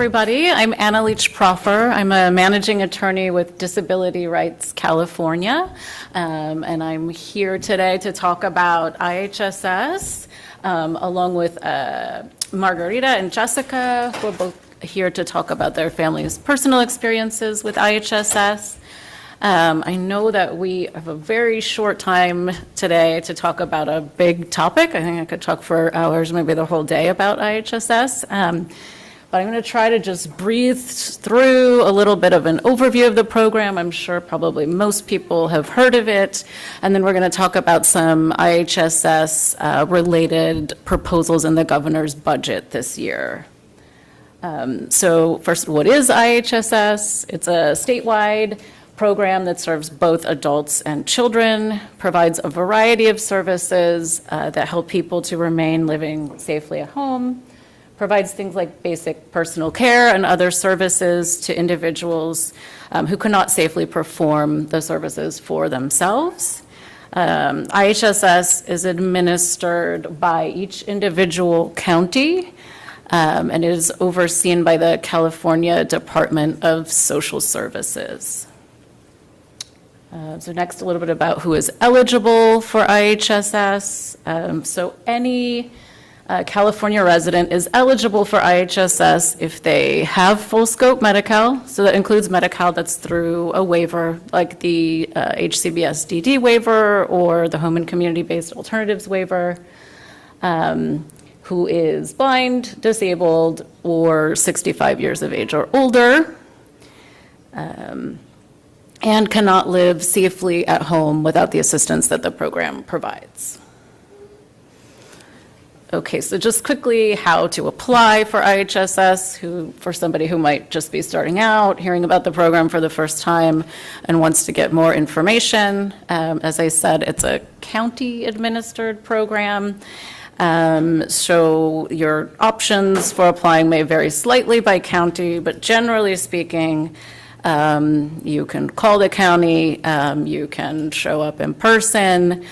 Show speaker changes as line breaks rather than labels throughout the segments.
Everybody, I'm Anna Leach Proffer. I'm a managing attorney with Disability Rights California, and I'm here today to talk about IHSS, along with Margarita and Jessica, who are both here to talk about their families' personal experiences with IHSS. I know that we have a very short time today to talk about a big topic. I think I could talk for hours, maybe the whole day about IHSS. But I'm going to try to just breathe through a little bit of an overview of the program. I'm sure probably most people have heard of it. And then we're going to talk about some IHSS related proposals in the governor's budget this year. So first, what is IHSS? It's a statewide program that serves both adults and children, provides a variety of services that help people to remain living safely at home, provides things like basic personal care and other services to individuals who cannot safely perform the services for themselves. IHSS is administered by each individual county and is overseen by the California Department of Social Services. So next, a little bit about who is eligible for IHSS. So any California resident is eligible for IHSS if they have full scope Medi-Cal. So that includes Medi-Cal that's through a waiver like the HCBS DD waiver or the Home and Community-Based Alternatives waiver, who is blind, disabled, or 65 years of age or older, and cannot live safely at home without the assistance that the program provides. Okay, so just quickly how to apply for IHSS, for somebody who might just be starting out, hearing about the program for the first time and wants to get more information. As I said, it's a county administered program. So your options for applying may vary slightly by county, but generally speaking, you can call the county, you can show up in person,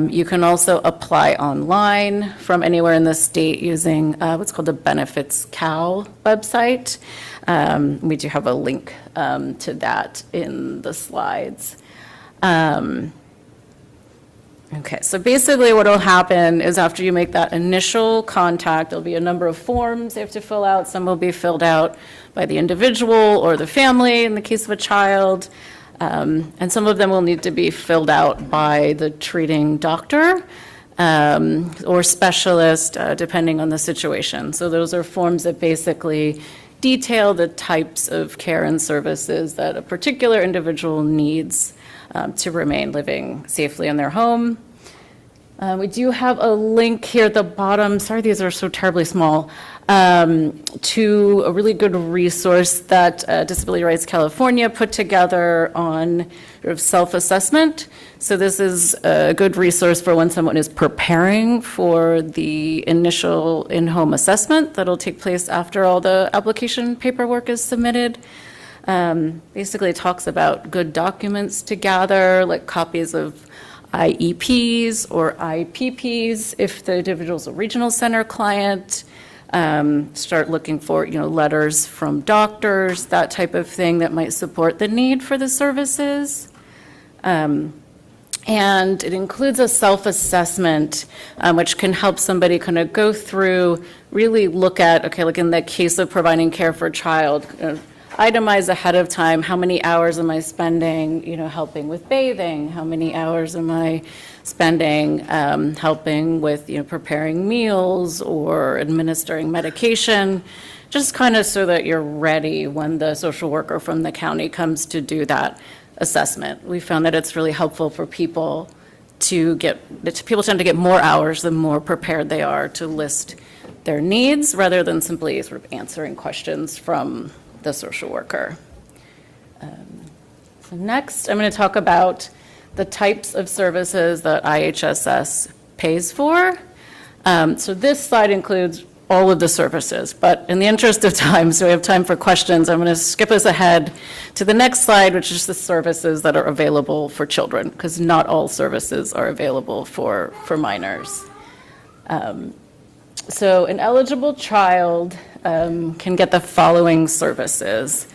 you can also apply online from anywhere in the state using what's called the Benefits Cal website. We do have a link to that in the slides. Okay, so basically what will happen is after you make that initial contact, there'll be a number of forms you have to fill out. Some will be filled out by the individual or the family in the case of a child, and some of them will need to be filled out by the treating doctor or specialist, depending on the situation. So those are forms that basically detail the types of care and services that a particular individual needs to remain living safely in their home. We do have a link here at the bottom, sorry these are so terribly small, to a really good resource that Disability Rights California put together on sort of self-assessment. So this is a good resource for when someone is preparing for the initial in-home assessment that'll take place after all the application paperwork is submitted. Basically, it talks about good documents to gather, like copies of IEPs or IPPs if the individual's a regional center client. Start looking for, letters from doctors, that type of thing that might support the need for the services. And it includes a self-assessment, which can help somebody kind of go through, really look at, okay, like in the case of providing care for a child, itemize ahead of time, how many hours am I spending, helping with bathing? How many hours am I spending helping with, preparing meals or administering medication? Just kind of so that you're ready when the social worker from the county comes to do that assessment. We found that it's really helpful for people people tend to get more hours the more prepared they are to list their needs rather than simply sort of answering questions from the social worker. So next, I'm going to talk about the types of services that IHSS pays for. So this slide includes all of the services, but in the interest of time, so we have time for questions, I'm going to skip us ahead to the next slide, which is the services that are available for children, because not all services are available for minors. So an eligible child can get the following services: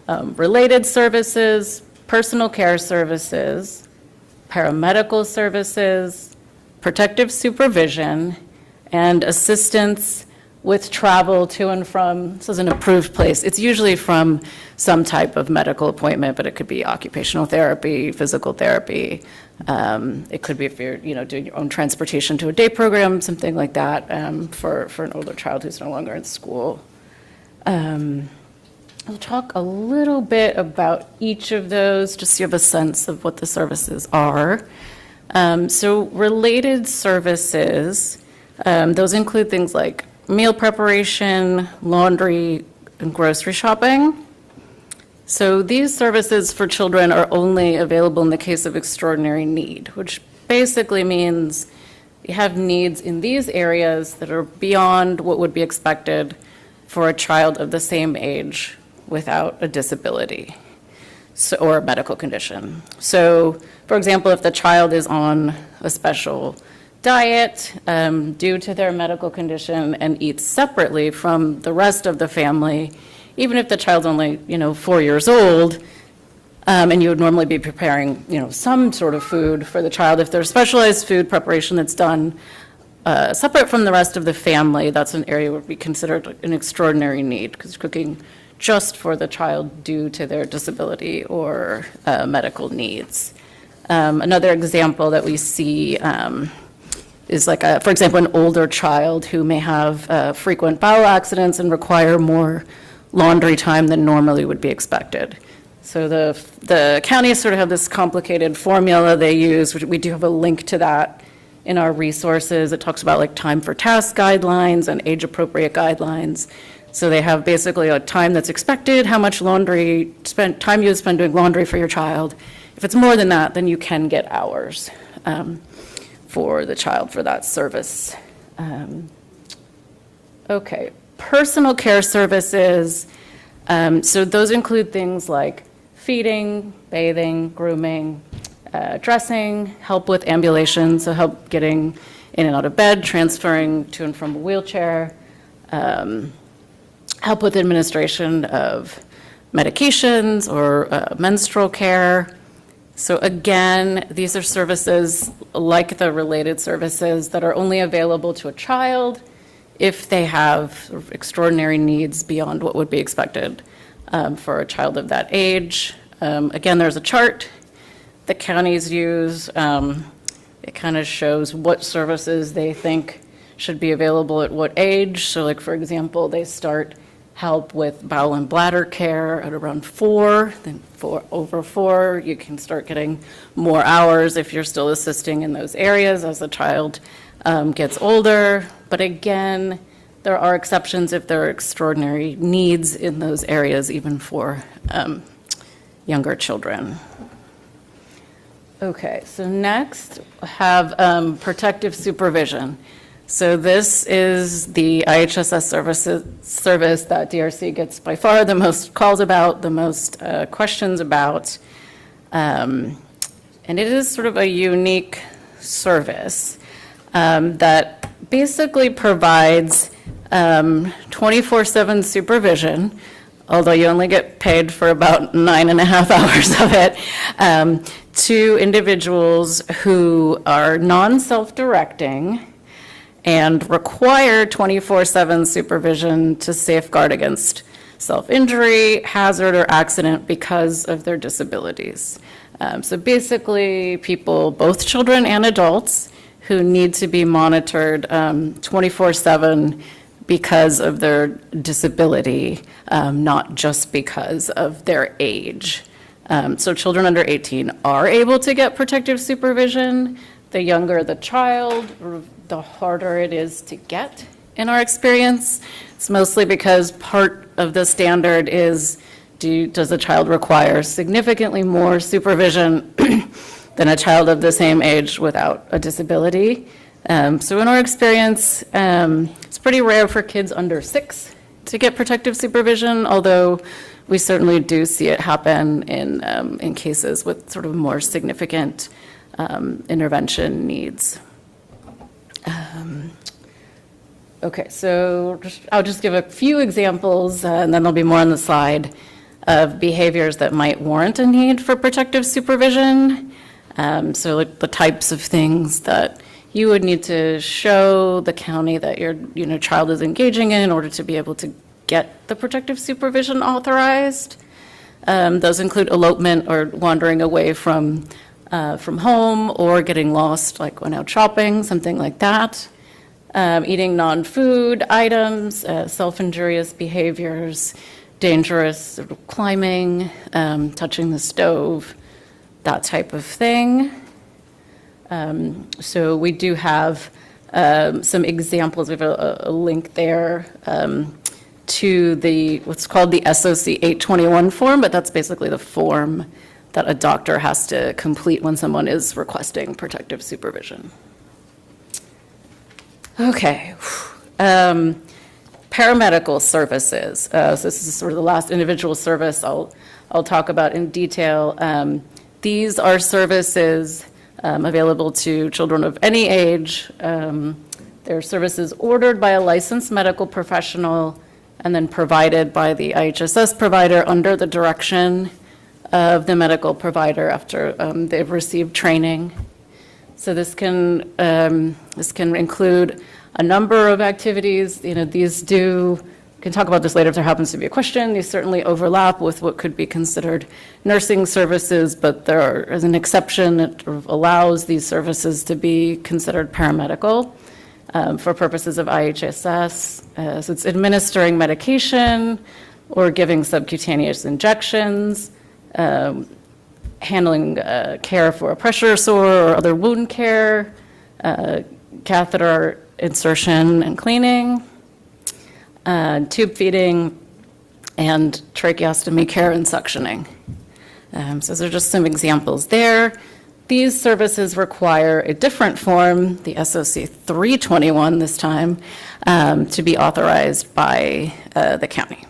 related services, personal care services, paramedical services, protective supervision, and assistance with travel to and from, this is an approved place. It's usually from some type of medical appointment, but it could be occupational therapy, physical therapy. It could be if you're, doing your own transportation to a day program, something like that, for an older child who's no longer in school. I'll talk a little bit about each of those, just so you have a sense of what the services are. So related services, those include things like meal preparation, laundry, and grocery shopping. So these services for children are only available in the case of extraordinary need, which basically means you have needs in these areas that are beyond what would be expected for a child of the same age without a disability or a medical condition. So, for example, if the child is on a special diet due to their medical condition and eats separately from the rest of the family, even if the child's only 4 years old, and you would normally be preparing some sort of food for the child, if there's specialized food preparation that's done separate from the rest of the family, that's an area that would be considered an extraordinary need, because cooking just for the child due to their disability or medical needs. Another example that we see is like, for example, an older child who may have frequent bowel accidents and require more laundry time than normally would be expected. So the counties sort of have this complicated formula they use, which we do have a link to that in our resources. It talks about like time for task guidelines and age-appropriate guidelines. So they have basically a time that's expected, how much time you would spend doing laundry for your child. If it's more than that, then you can get hours for the child for that service. Okay, personal care services. So those include things like feeding, bathing, grooming, dressing, help with ambulation, so help getting in and out of bed, transferring to and from a wheelchair, help with administration of medications or menstrual care. So again, these are services like the related services that are only available to a child if they have sort of extraordinary needs beyond what would be expected for a child of that age. Again, there's a chart the counties use. It kind of shows what services they think should be available at what age. So like, for example, they start help with bowel and bladder care at around 4, then over 4, you can start getting more hours if you're still assisting in those areas as the child gets older. But again, there are exceptions if there are extraordinary needs in those areas, even for younger children. Okay, so next we have protective supervision. So this is the IHSS service that DRC gets by far the most calls about, the most questions about. And it is sort of a unique service that basically provides 24/7 supervision, although you only get paid for about 9.5 hours of it, to individuals who are non-self-directing and require 24/7 supervision to safeguard against self-injury, hazard, or accident because of their disabilities. So basically, people, both children and adults, who need to be monitored 24/7 because of their disability, not just because of their age. So children under 18 are able to get protective supervision. The younger the child, the harder it is to get in our experience. It's mostly because part of the standard is, does the child require significantly more supervision than a child of the same age without a disability? So in our experience, it's pretty rare for kids under 6 to get protective supervision, although we certainly do see it happen in cases with sort of more significant intervention needs. Okay, so I'll just give a few examples, and then there'll be more on the slide, of behaviors that might warrant a need for protective supervision. So like the types of things that you would need to show the county that your child is engaging in order to be able to get the protective supervision authorized. Those include elopement or wandering away from home, or getting lost, like when out shopping, something like that. Eating non-food items, self-injurious behaviors, dangerous sort of climbing, touching the stove, that type of thing. So we do have some examples. We have a link there to what's called the SOC 821 form, but that's basically the form that a doctor has to complete when someone is requesting protective supervision. Okay. Paramedical services. So this is sort of the last individual service I'll talk about in detail. These are services available to children of any age. They're services ordered by a licensed medical professional and then provided by the IHSS provider under the direction of the medical provider after they've received training. So this can include a number of activities. These we can talk about this later if there happens to be a question. These certainly overlap with what could be considered nursing services, but there is an exception that sort of allows these services to be considered paramedical for purposes of IHSS. So it's administering medication or giving subcutaneous injections, handling care for a pressure sore or other wound care, catheter insertion and cleaning, tube feeding, and tracheostomy care and suctioning. So those are just some examples there. These services require a different form, the SOC 321 this time, to be authorized by the county.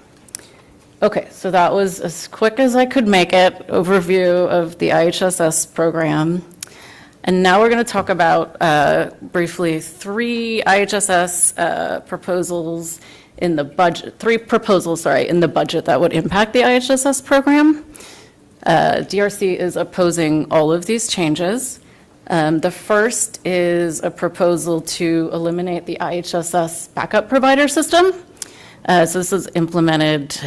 Okay, so that was as quick as I could make it, overview of the IHSS program. And now we're going to talk about briefly three IHSS proposals in the budget, in the budget that would impact the IHSS program. DRC is opposing all of these changes. The first is a proposal to eliminate the IHSS backup provider system. So this was implemented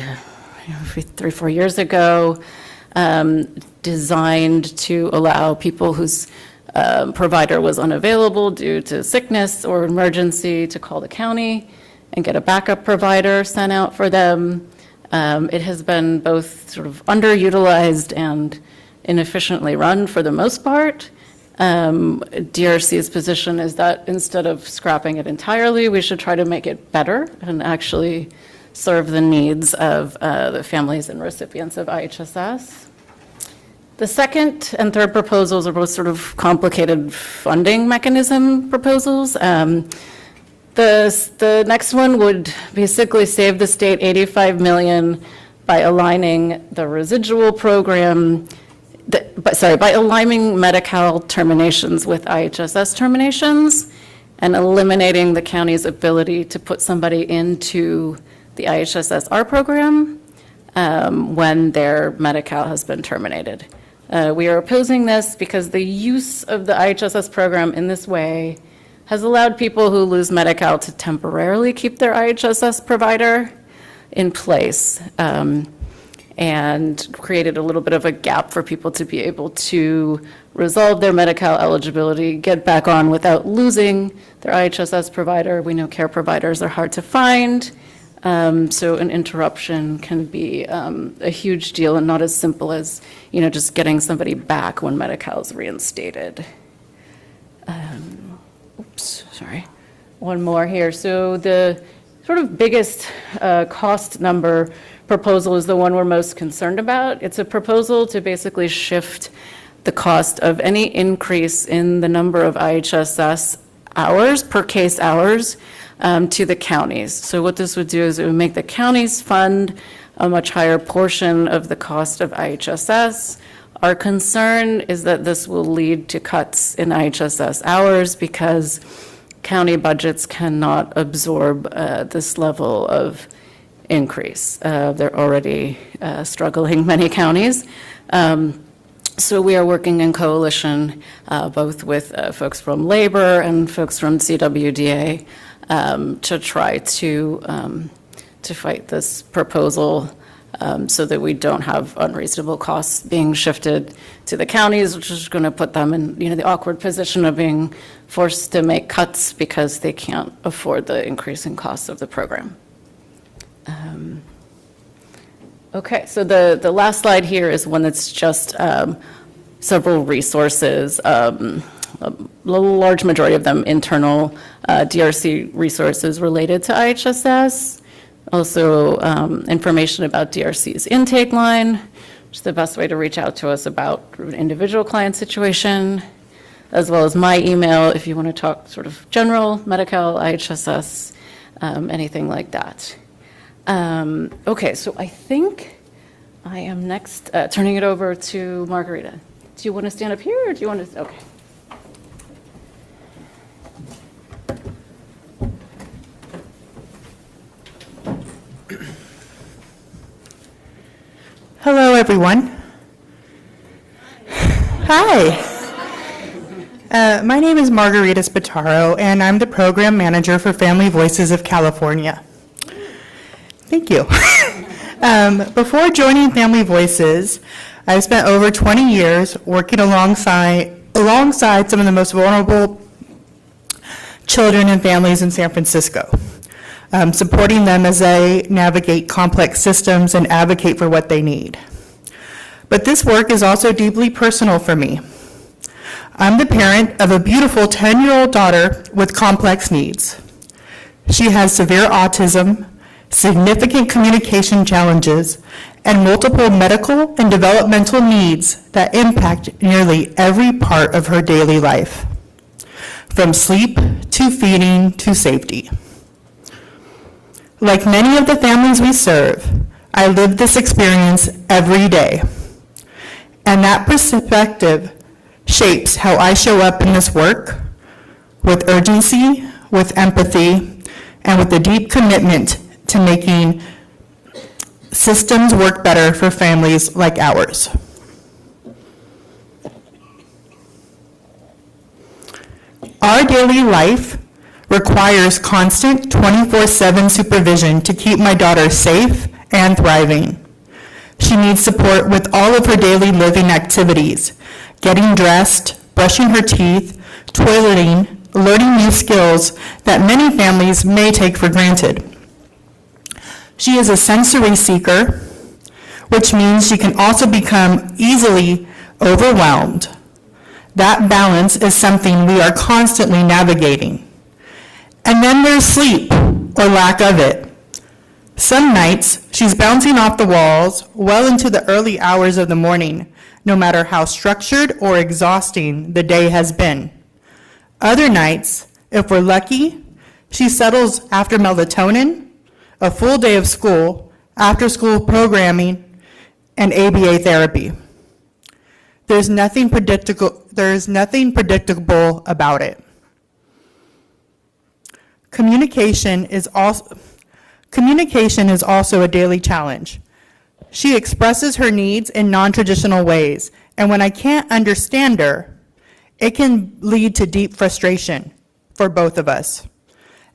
3-4 years ago, designed to allow people whose provider was unavailable due to sickness or emergency to call the county and get a backup provider sent out for them. It has been both sort of underutilized and inefficiently run for the most part. DRC's position is that instead of scrapping it entirely, we should try to make it better and actually serve the needs of the families and recipients of IHSS. The second and third proposals are both sort of complicated funding mechanism proposals. The next one would basically save the state $85 million by aligning the residual program, by aligning Medi-Cal terminations with IHSS terminations and eliminating the county's ability to put somebody into the IHSS-R program when their Medi-Cal has been terminated. We are opposing this because the use of the IHSS program in this way has allowed people who lose Medi-Cal to temporarily keep their IHSS provider in place and created a little bit of a gap for people to be able to resolve their Medi-Cal eligibility, get back on without losing their IHSS provider. We know care providers are hard to find, so an interruption can be a huge deal and not as simple as, just getting somebody back when Medi-Cal is reinstated. One more here. So the sort of biggest cost number proposal is the one we're most concerned about. It's a proposal to basically shift the cost of any increase in the number of IHSS hours, per case hours, to the counties. So what this would do is it would make the counties fund a much higher portion of the cost of IHSS. Our concern is that this will lead to cuts in IHSS hours because county budgets cannot absorb this level of increase. They're already struggling, many counties. So we are working in coalition, both with folks from labor and folks from CWDA, to try to fight this proposal, so that we don't have unreasonable costs being shifted to the counties, which is going to put them in, the awkward position of being forced to make cuts because they can't afford the increasing costs of the program. Okay, so the last slide here is one that's just several resources, a large majority of them internal DRC resources related to IHSS. Also, information about DRC's intake line, which is the best way to reach out to us about an individual client situation, as well as my email if you want to talk sort of general, Medi-Cal, IHSS, anything like that. Okay, so I think I am next turning it over to Margarita. Do you want to stand up here or do you want to? Okay.
Hello, everyone. Hi. My name is Margarita Spataro, and I'm the Program Manager for Family Voices of California. Thank you. Before joining Family Voices, I've spent over 20 years working alongside some of the most vulnerable children and families in San Francisco. Supporting them as they navigate complex systems and advocate for what they need. But this work is also deeply personal for me. I'm the parent of a beautiful 10-year-old daughter with complex needs. She has severe autism, significant communication challenges, and multiple medical and developmental needs that impact nearly every part of her daily life, from sleep to feeding to safety. Like many of the families we serve, I live this experience every day. And that perspective shapes how I show up in this work, with urgency, with empathy, and with a deep commitment to making systems work better for families like ours. Our daily life requires constant 24/7 supervision to keep my daughter safe and thriving. She needs support with all of her daily living activities, getting dressed, brushing her teeth, toileting, learning new skills that many families may take for granted. She is a sensory seeker, which means she can also become easily overwhelmed. That balance is something we are constantly navigating. And then there's sleep, or lack of it. Some nights, she's bouncing off the walls well into the early hours of the morning, no matter how structured or exhausting the day has been. Other nights, if we're lucky, she settles after melatonin, a full day of school, after-school programming, and ABA therapy. There's nothing predictable about it. Communication is also a daily challenge. She expresses her needs in non-traditional ways, and when I can't understand her, it can lead to deep frustration for both of us.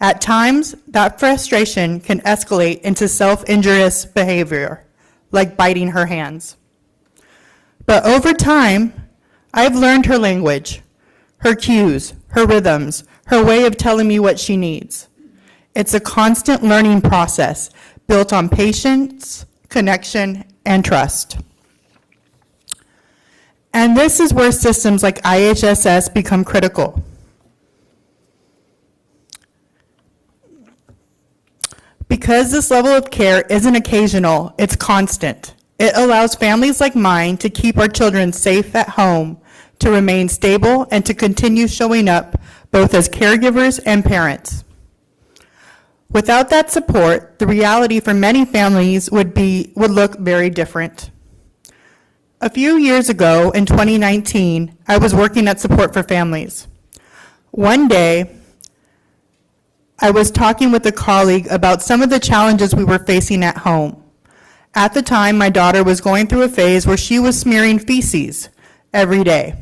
At times, that frustration can escalate into self-injurious behavior, like biting her hands. But over time, I've learned her language, her cues, her rhythms, her way of telling me what she needs. It's a constant learning process built on patience, connection, and trust. And this is where systems like IHSS become critical. Because this level of care isn't occasional, it's constant. It allows families like mine to keep our children safe at home, to remain stable, and to continue showing up both as caregivers and parents. Without that support, the reality for many families would look very different. A few years ago, in 2019, I was working at Support for Families. One day, I was talking with a colleague about some of the challenges we were facing at home. At the time, my daughter was going through a phase where she was smearing feces every day.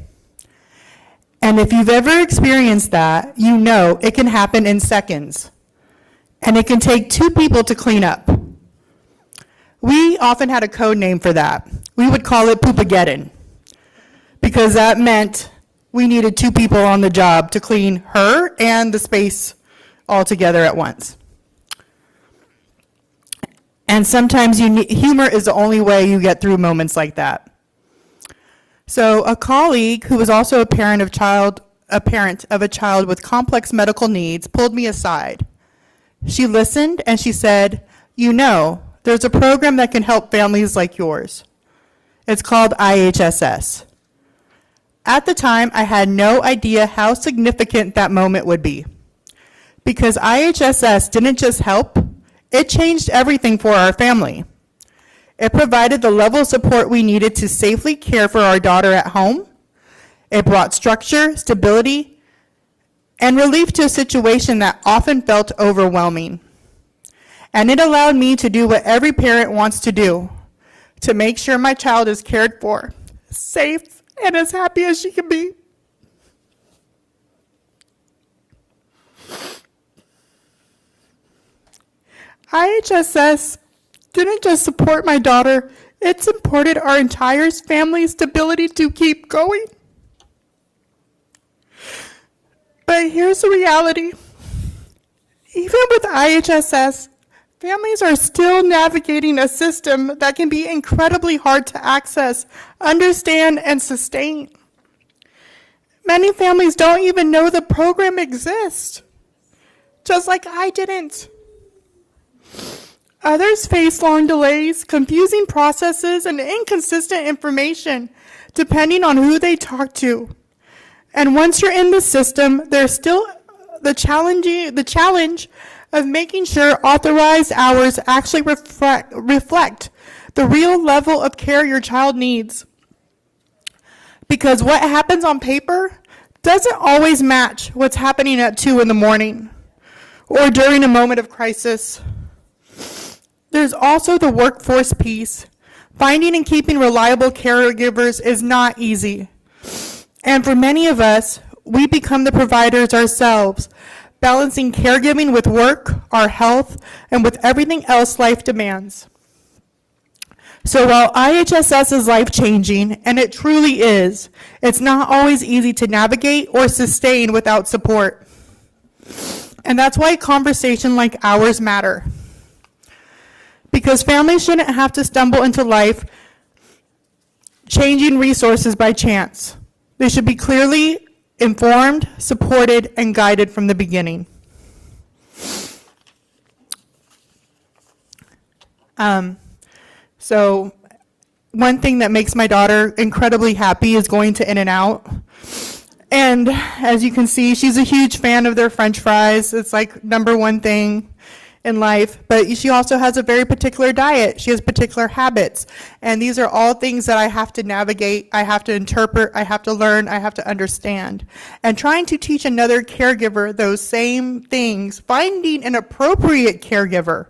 And if you've ever experienced that, you know it can happen in seconds. And it can take 2 people to clean up. We often had a code name for that. We would call it Poopageddon, because that meant we needed 2 people on the job to clean her and the space all together at once. And sometimes humor is the only way you get through moments like that. So a colleague who was also a parent of a child with complex medical needs pulled me aside. She listened and she said, "You know, there's a program that can help families like yours. It's called IHSS." At the time, I had no idea how significant that moment would be, because IHSS didn't just help, it changed everything for our family. It provided the level of support we needed to safely care for our daughter at home. It brought structure, stability, and relief to a situation that often felt overwhelming. And it allowed me to do what every parent wants to do, to make sure my child is cared for, safe, and as happy as she can be. IHSS didn't just support my daughter, it supported our entire family's ability to keep going. But here's the reality. Even with IHSS, families are still navigating a system that can be incredibly hard to access, understand, and sustain. Many families don't even know the program exists, just like I didn't. Others face long delays, confusing processes, and inconsistent information, depending on who they talk to. And once you're in the system, there's still the challenge of making sure authorized hours actually reflect the real level of care your child needs. Because what happens on paper doesn't always match what's happening at 2 in the morning or during a moment of crisis. There's also the workforce piece. Finding and keeping reliable caregivers is not easy. And for many of us, we become the providers ourselves, balancing caregiving with work, our health, and with everything else life demands. So while IHSS is life-changing, and it truly is, it's not always easy to navigate or sustain without support. And that's why a conversation like ours matter. Because families shouldn't have to stumble into life changing resources by chance. They should be clearly informed, supported, and guided from the beginning. So one thing that makes my daughter incredibly happy is going to In-N-Out. And as you can see, she's a huge fan of their French fries. It's like #1 thing in life, but she also has a very particular diet. She has particular habits, and these are all things that I have to navigate, I have to interpret, I have to learn, I have to understand. And trying to teach another caregiver those same things, finding an appropriate caregiver,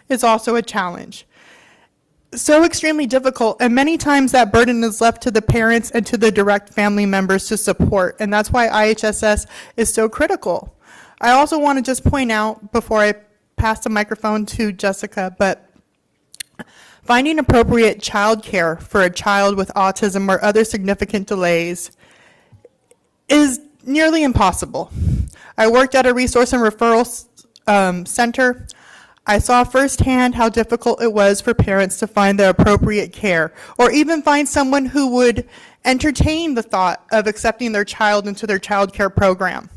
is also a challenge. So extremely difficult, and many times that burden is left to the parents and to the direct family members to support, and that's why IHSS is so critical. I also want to just point out, before I pass the microphone to Jessica, but finding appropriate child care for a child with autism or other significant delays is nearly impossible. I worked at a resource and referral center. I saw firsthand how difficult it was for parents to find the appropriate care, or even find someone who would entertain the thought of accepting their child into their child care program.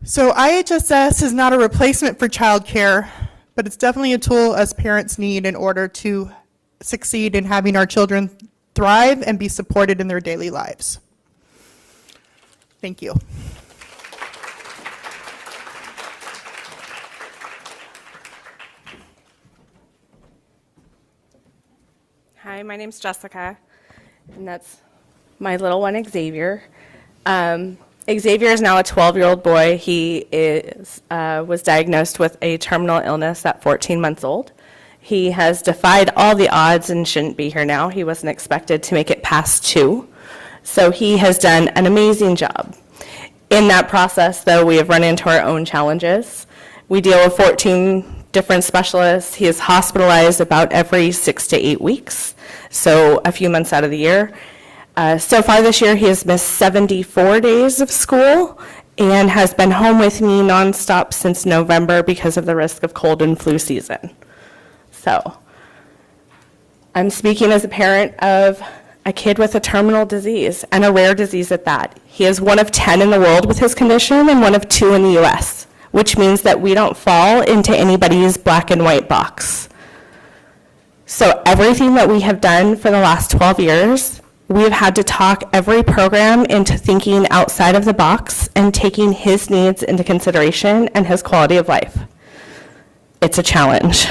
So IHSS is not a replacement for childcare, but it's definitely a tool us parents need in order to succeed in having our children thrive and be supported in their daily lives. Thank you.
Hi, my name's Jessica, and that's my little one, Xavier. Xavier is now a 12-year-old boy. He was diagnosed with a terminal illness at 14 months old. He has defied all the odds and shouldn't be here now. He wasn't expected to make it past 2. So he has done an amazing job. In that process, though, we have run into our own challenges. We deal with 14 different specialists. He is hospitalized about every 6 to 8 weeks, so a few months out of the year. So far this year, he has missed 74 days of school and has been home with me nonstop since November because of the risk of cold and flu season. So I'm speaking as a parent of a kid with a terminal disease, and a rare disease at that. He is one of 10 in the world with his condition and one of 2 in the US, which means that we don't fall into anybody's black and white box. So everything that we have done for the last 12 years, we have had to talk every program into thinking outside of the box and taking his needs into consideration and his quality of life. It's a challenge.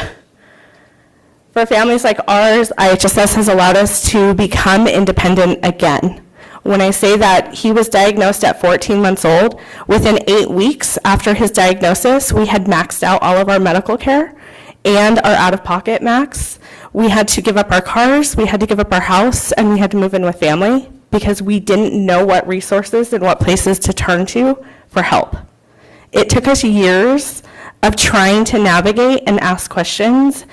For families like ours, IHSS has allowed us to become independent again. When I say that he was diagnosed at 14 months old, within 8 weeks after his diagnosis, we had maxed out all of our medical care and our out-of-pocket max. We had to give up our cars, we had to give up our house, and we had to move in with family because we didn't know what resources and what places to turn to for help. It took us years of trying to navigate and ask questions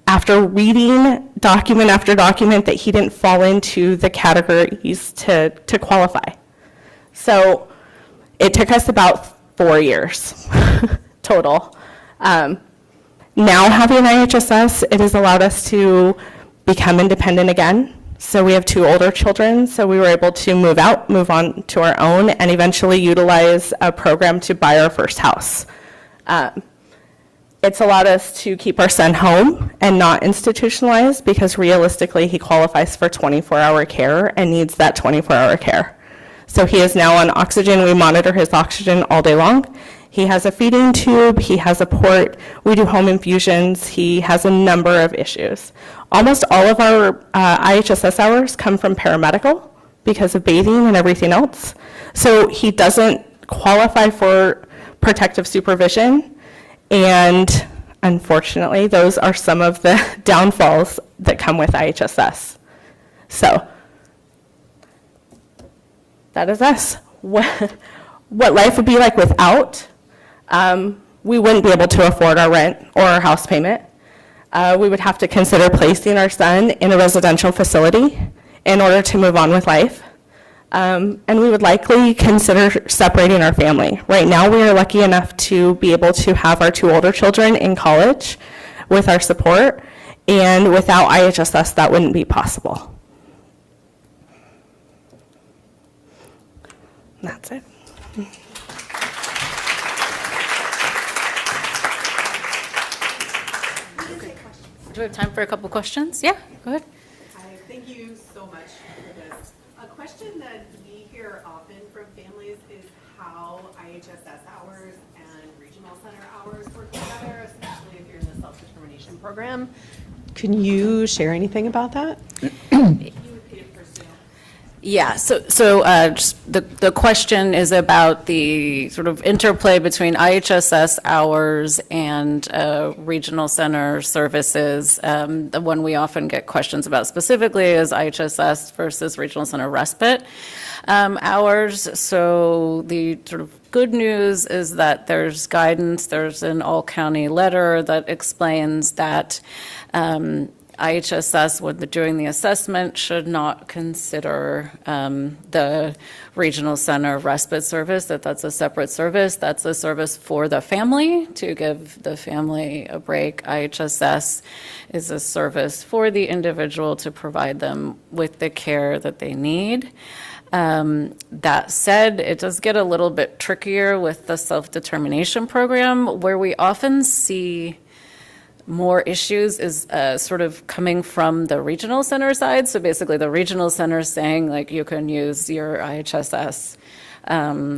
after reading document after document that he didn't fall into the categories to qualify. So it took us about 4 years total. Now having IHSS, it has allowed us to become independent again. So we have 2 older children, so we were able to move out, move on to our own, and eventually utilize a program to buy our first house. It's allowed us to keep our son home and not institutionalized because realistically he qualifies for 24-hour care and needs that 24-hour care. So he is now on oxygen. We monitor his oxygen all day long. He has a feeding tube, he has a port, we do home infusions, he has a number of issues. Almost all of our IHSS hours come from paramedical because of bathing and everything else. So he doesn't qualify for protective supervision. And unfortunately, those are some of the downfalls that come with IHSS. So that is us. What life would be like without, we wouldn't be able to afford our rent or our house payment. We would have to consider placing our son in a residential facility in order to move on with life. And we would likely consider separating our family. Right now, we are lucky enough to be able to have our 2 older children in college with our support, and without IHSS, that wouldn't be possible. And that's it.
Do we have time for a couple questions? Yeah, go ahead.
Hi, thank you so much for this. A question that we hear often from families is how IHSS hours and regional center hours work together, especially if you're in the self-determination program. Can you share anything about that?
Yeah, so just the question is about the sort of interplay between IHSS hours and regional center services. The one we often get questions about specifically is IHSS versus regional center respite hours. So the sort of good news is that there's guidance, there's an all-county letter that explains that IHSS, when they're doing the assessment, should not consider the regional center respite service, that's a separate service. That's a service for the family, to give the family a break. IHSS is a service for the individual to provide them with the care that they need. That said, it does get a little bit trickier with the self-determination program, where we often see more issues is sort of coming from the regional center side. So basically the regional center is saying, like, you can use your IHSS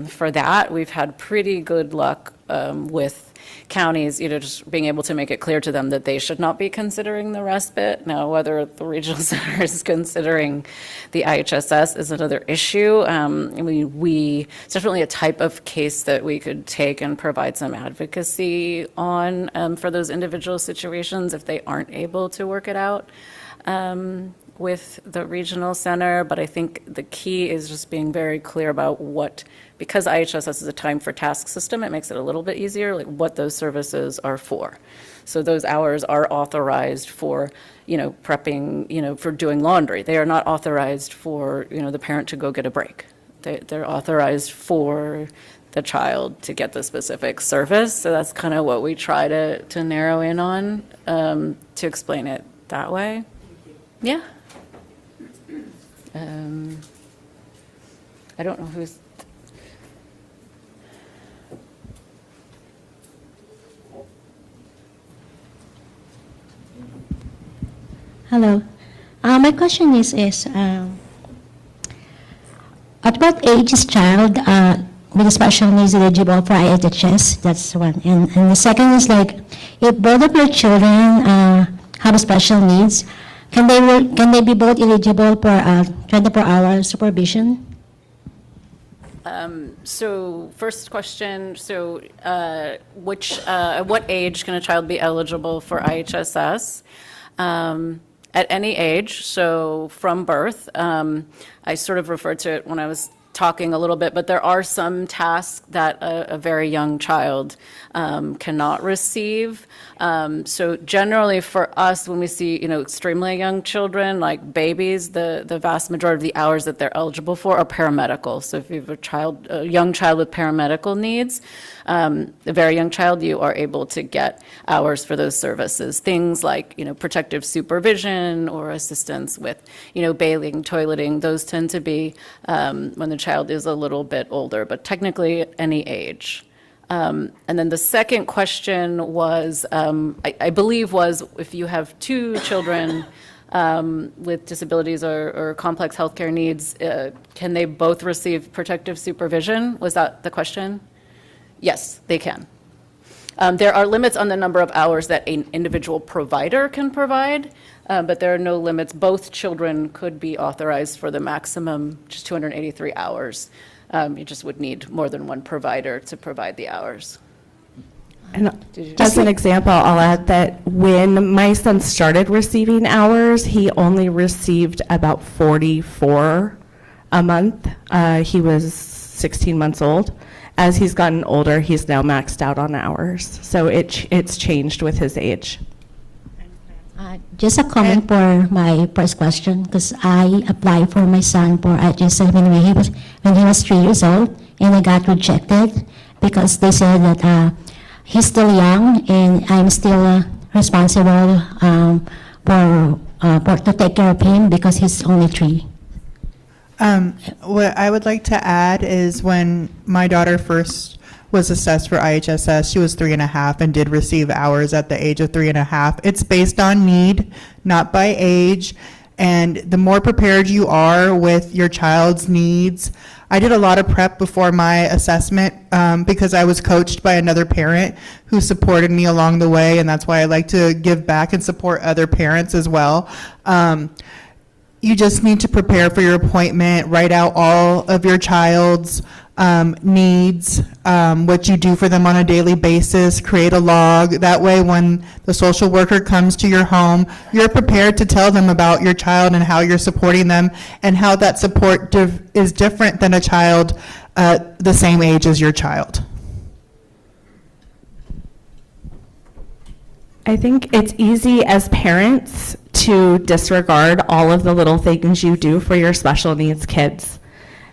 for that. We've had pretty good luck with counties, just being able to make it clear to them that they should not be considering the respite. Now, whether the regional center is considering the IHSS is another issue. It's definitely a type of case that we could take and provide some advocacy on for those individual situations if they aren't able to work it out with the regional center. But I think the key is just being very clear about because IHSS is a time for task system, it makes it a little bit easier, like what those services are for. So those hours are authorized for, prepping, for doing laundry. They are not authorized for, the parent to go get a break. They're authorized for the child to get the specific service. So that's kind of what we try to narrow in on, to explain it that way. Yeah. I don't know who's.
Hello. My question is at what age is child with special needs eligible for IHSS? That's one. And the second is if both of your children have special needs, can they be both eligible for 24-hour supervision?
So first question, at what age can a child be eligible for IHSS? At any age, so from birth. I sort of referred to it when I was talking a little bit, but there are some tasks that a very young child cannot receive. So generally for us, when we see, extremely young children, like babies, the vast majority of the hours that they're eligible for are paramedical. So if you have a young child with paramedical needs, a very young child, you are able to get hours for those services. Things like, protective supervision or assistance with, bailing, toileting, those tend to be when the child is a little bit older, but technically at any age. And then the second question was, I believe was if you have two children with disabilities or complex healthcare needs, can they both receive protective supervision? Was that the question? Yes, they can. There are limits on the number of hours that an individual provider can provide, but there are no limits. Both children could be authorized for the maximum, just 283 hours. You just would need more than one provider to provide the hours.
And as an example, I'll add that when my son started receiving hours, he only received about 44 a month. He was 16 months old. As he's gotten older, he's now maxed out on hours. So it's changed with his age.
Just a comment for my first question, because I applied for my son for IHSS when he was 3 years old, and I got rejected because they said that he's still young and I'm still responsible to take care of him because he's only 3.
What I would like to add is when my daughter first was assessed for IHSS, she was 3.5 and did receive hours at the age of 3.5. It's based on need, not by age. And the more prepared you are with your child's needs, I did a lot of prep before my assessment because I was coached by another parent who supported me along the way, and that's why I like to give back and support other parents as well. You just need to prepare for your appointment, write out all of your child's needs, what you do for them on a daily basis, create a log. That way when the social worker comes to your home, you're prepared to tell them about your child and how you're supporting them and how that support is different than a child the same age as your child.
I think it's easy as parents to disregard all of the little things you do for your special needs kids.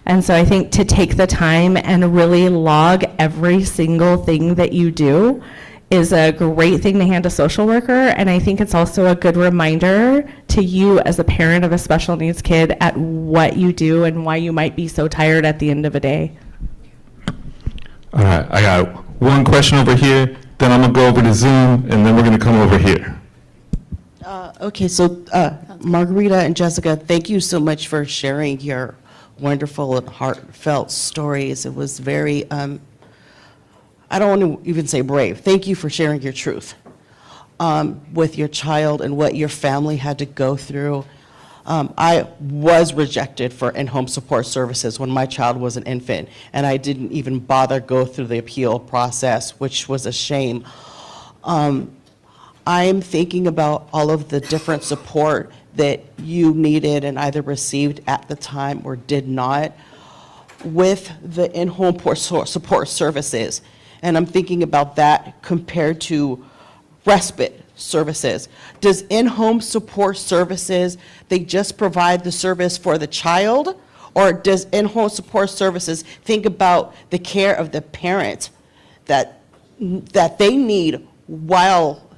And so I think to take the time and really log every single thing that you do is a great thing to hand a social worker. And I think it's also a good reminder to you as a parent of a special needs kid at what you do and why you might be so tired at the end of a day.
All right, I got one question over here, then I'm gonna go over to Zoom, and then we're gonna come over here.
Okay, so Margarita and Jessica, thank you so much for sharing your wonderful and heartfelt stories. It was very, I I don't want to even say brave. Thank you for sharing your truth with your child and what your family had to go through. I was rejected for in-home support services when my child was an infant, and I didn't even bother go through the appeal process, which was a shame. I'm thinking about all of the different support that you needed and either received at the time or did not with the in-home support services. And I'm thinking about that compared to respite services. Does in-home support services, they just provide the service for the child? Or does in-home support services think about the care of the parent that they need while,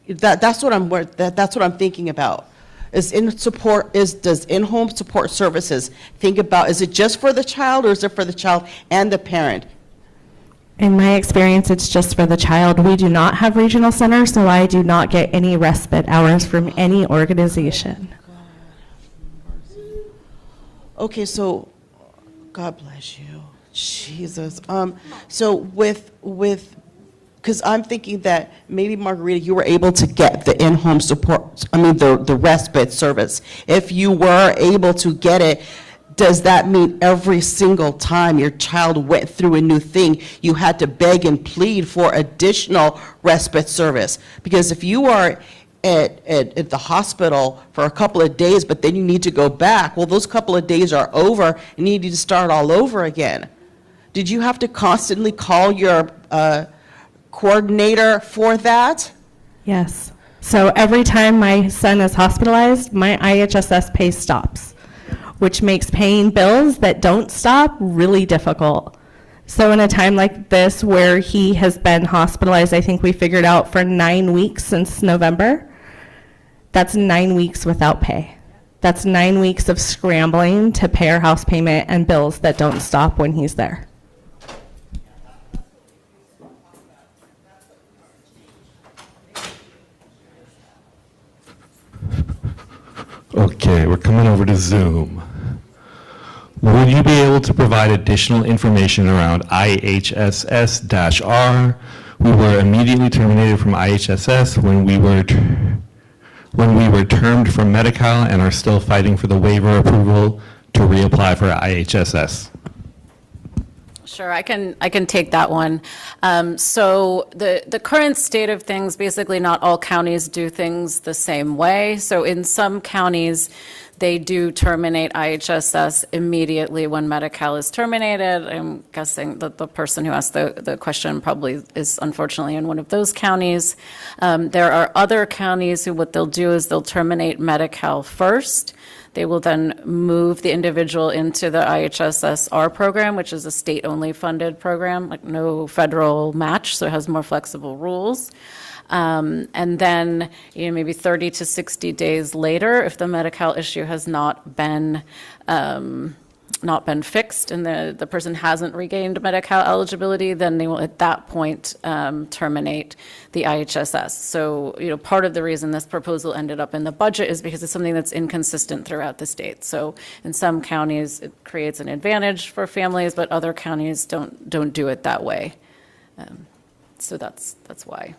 that's what I'm thinking about. Does in-home support services think about, is it just for the child or is it for the child and the parent?
In my experience, it's just for the child. We do not have regional centers, so I do not get any respite hours from any organization.
Okay, so, God bless you, Jesus. So with, because I'm thinking that maybe Margarita, you were able to get the in-home support, the respite service. If you were able to get it, does that mean every single time your child went through a new thing, you had to beg and plead for additional respite service? Because if you are at the hospital for a couple of days, but then you need to go back, well, those couple of days are over, and you need to start all over again. Did you have to constantly call your coordinator for that?
Yes. So every time my son is hospitalized, my IHSS pay stops, which makes paying bills that don't stop really difficult. So in a time like this where he has been hospitalized, I think we figured out for 9 weeks since November, that's 9 weeks without pay. That's 9 weeks of scrambling to pay our house payment and bills that don't stop when he's there.
Okay, we're coming over to Zoom. Would you be able to provide additional information around IHSS-R? We were immediately terminated from IHSS when we were termed from Medi-Cal and are still fighting for the waiver approval to reapply for IHSS.
Sure, I can take that one. So the current state of things, basically not all counties do things the same way. So in some counties, they do terminate IHSS immediately when Medi-Cal is terminated. I'm guessing that the person who asked the question probably is unfortunately in one of those counties. There are other counties who what they'll do is they'll terminate Medi-Cal first. They will then move the individual into the IHSS-R program, which is a state-only funded program, like no federal match, so it has more flexible rules. And then, maybe 30 to 60 days later, if the Medi-Cal issue has not been fixed and the person hasn't regained Medi-Cal eligibility, then they will at that point terminate the IHSS. So, part of the reason this proposal ended up in the budget is because it's something that's inconsistent throughout the state. So in some counties, it creates an advantage for families, but other counties don't do it that way. So that's why.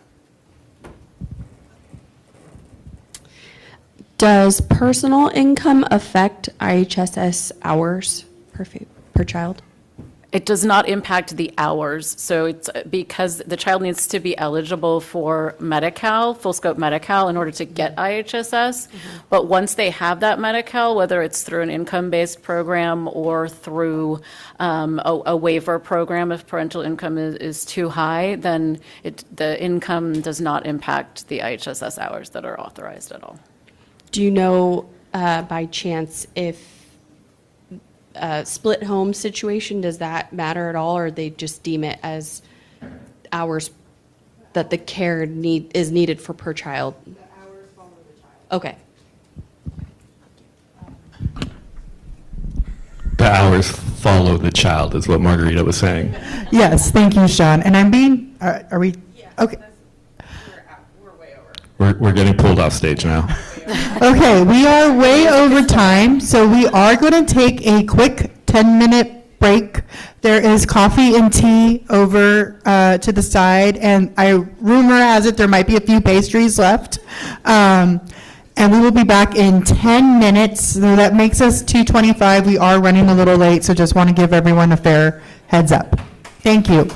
Does personal income affect IHSS hours per child?
It does not impact the hours. So it's because the child needs to be eligible for Medi-Cal, full scope Medi-Cal, in order to get IHSS. But once they have that Medi-Cal, whether it's through an income-based program or through a waiver program, if parental income is too high, then the income does not impact the IHSS hours that are authorized at all.
Do you know by chance if split home situation, does that matter at all, or they just deem it as hours that the care is needed for per child? The hours follow the child. Okay.
The hours follow the child is what Margarita was saying.
Yes, thank you, Sean. And I'm being, are we, okay.
We're way over.
We're getting pulled off stage now.
Okay, we are way over time, so we are going to take a quick 10-minute break. There is coffee and tea over to the side, and rumor has it there might be a few pastries left. And we will be back in 10 minutes. So that makes us 2:25. We are running a little late, so just want to give everyone a fair heads up. Thank you.